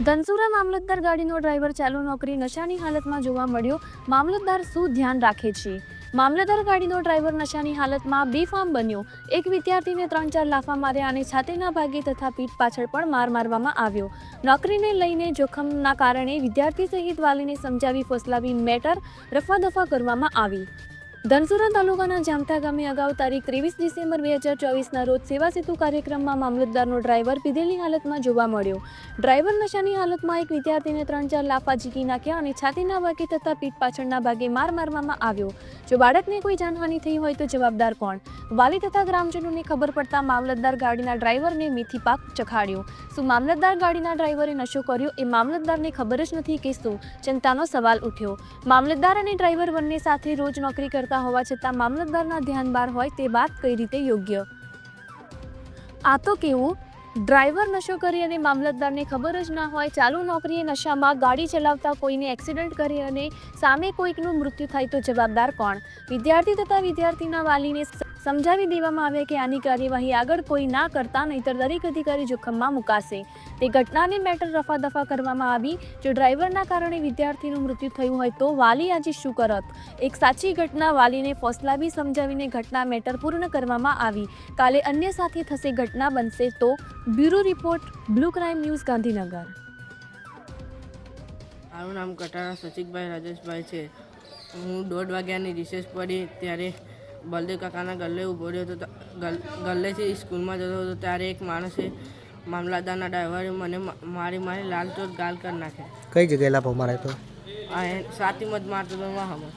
ધનસુરા મામલતદાર ગાડીનો ડ્રાઈવર ચાલુ નોકરી નશાની હાલતમાં જોવા મળ્યો. મામલતદાર શું ધ્યાન રાખે છે? મામલતદાર ગાડીનો ડ્રાઈવર નશાની હાલતમાં બેફામ બન્યો. એક વિદ્યાર્થીને 3-4 લાફા માર્યા અને છાતીના ભાગે તથા પીઠ પાછળ પણ માર મારવામાં આવ્યો. નોકરીને લઈને જોખમના કારણે વિદ્યાર્થી સહિત વાલીને સમજાવી ફોસલાવી મેટર રફાદફા કરવામાં આવી. ધનસુરા તાલુકાના જામઠા ગામે અગાઉ તારીખ 23 ડિસેમ્બર 2024ના રોજ સેવા સેતુ કાર્યક્રમમાં મામલતદારનો ડ્રાઈવર પીધેલી હાલતમાં જોવા મળ્યો. ડ્રાઈવર નશાની હાલતમાં એક વિદ્યાર્થીને 3-4 લાફા ઝીકી નાખ્યા અને છાતીના ભાગે તથા પીઠ પાછળના ભાગે માર મારવામાં આવ્યો. જો બાળકને કોઈ જાનહાનિ થઈ હોય તો જવાબદાર કોણ? વાલી તથા ગ્રામજનોને ખબર પડતા મામલતદાર ગાડીના ડ્રાઈવરને મેથી પાક ચખાડ્યો. શું મામલતદાર ગાડીના ડ્રાઈવરે નશો કર્યો એ મામલતદારને ખબર જ નથી કે શું? ચિંતાનો સવાલ ઉઠ્યો. મામલતદાર અને ડ્રાઈવર બંને સાથે રોજ નોકરી કરતા હોવા છતાં મામલતદારના ધ્યાન બહાર હોય તે વાત કઈ રીતે યોગ્ય? આ તો કેવું? ડ્રાઈવર નશો કરી અને મામલતદારને ખબર જ ના હોય. ચાલુ નોકરીએ નશામાં ગાડી ચલાવતા કોઈને એક્સિડન્ટ કરી અને સામે કોઈકનું મૃત્યુ થાય તો જવાબદાર કોણ? વિદ્યાર્થી તથા વિદ્યાર્થીના વાલીને સમજાવી દેવામાં આવે કે આની કાર્યવાહી આગળ કોઈ ના કરતા નહીતર દરેક અધિકારી જોખમમાં મુકાશે. તે ઘટનાની મેટર રફાદફા કરવામાં આવી. જો ડ્રાઈવરના કારણે વિદ્યાર્થીનું મૃત્યુ થયું હોય તો વાલી આજે શું કરત? એક સાચી ઘટના વાલીને ફોસલાવી સમજાવીને ઘટના મેટર પૂર્ણ કરવામાં આવી. કાલે અન્ય સાથે થશે ઘટના બનશે તો. Bureau report, blue crime news, Gandhinagar. મારું નામ કટારા સચિકભાઈ રાજેશભાઈ છે. હું 1:30 વાગ્યાની રિસેસ પડી ત્યારે બલદેવ કાકાના ગલ્લે ઊભો રહ્યો હતો. ગલ્લેથી સ્કૂલમાં જતો હતો ત્યારે એક માણસે મામલતદારના ડ્રાઈવરે મને મારી લાલ ચોટ ગાલ કરી નાખે. કઈ જગ્યાએ લાફો મારે તો? આ સાતીમાં જ મારતો હતો વાહમાં.